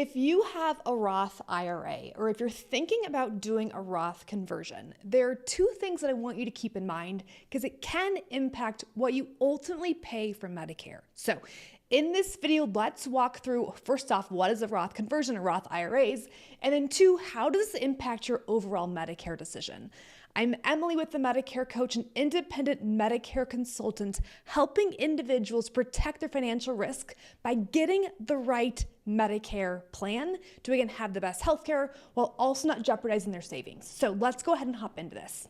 If you have a Roth IRA, or if you're thinking about doing a Roth conversion, there are two things that I want you to keep in mind because it can impact what you ultimately pay for Medicare. So in this video, let's walk through, first off, what is a Roth conversion or Roth IRAs? And then two, how does this impact your overall Medicare decision? I'm Emily with the Medicare Coach, an independent Medicare consultant, helping individuals protect their financial risk by getting the right Medicare plan to again have the best healthcare while also not jeopardizing their savings. So let's go ahead and hop into this.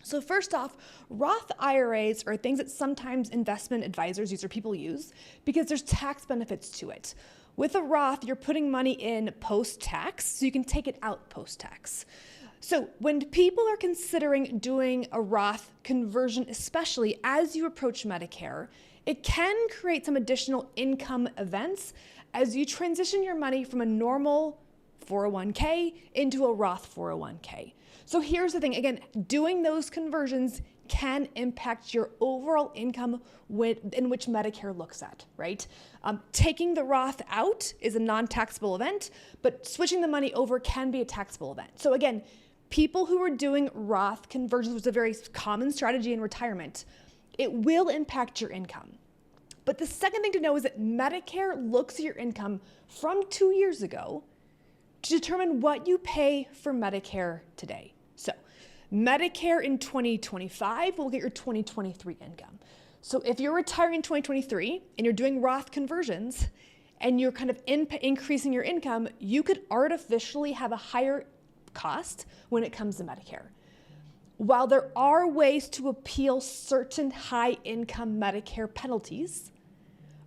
So first off, Roth IRAs are things that sometimes investment advisors use or people use because there's tax benefits to it. With a Roth, you're putting money in post-tax, so you can take it out post-tax. So when people are considering doing a Roth conversion, especially as you approach Medicare, it can create some additional income events as you transition your money from a normal 401k into a Roth 401k. So here's the thing, again, doing those conversions can impact your overall income in which Medicare looks at, right? Taking the Roth out is a non-taxable event, but switching the money over can be a taxable event. So again, people who are doing Roth conversions, which is a very common strategy in retirement, it will impact your income. But the second thing to know is that Medicare looks at your income from 2 years ago to determine what you pay for Medicare today. So Medicare in 2025 will get your 2023 income. So if you're retiring in 2023 and you're doing Roth conversions and you're kind of increasing your income, you could artificially have a higher cost when it comes to Medicare. While there are ways to appeal certain high income Medicare penalties,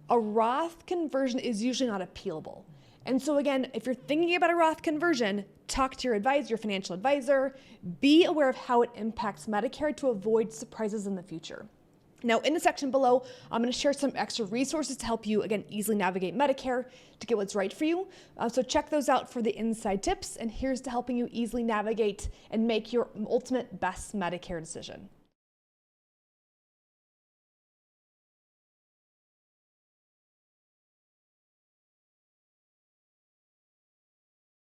a Roth conversion is usually not appealable. And so again, if you're thinking about a Roth conversion, talk to your advisor, your financial advisor, be aware of how it impacts Medicare to avoid surprises in the future. Now, in the section below, I'm going to share some extra resources to help you, again, easily navigate Medicare to get what's right for you. So check those out for the inside tips. And here's to helping you easily navigate and make your ultimate best Medicare decision.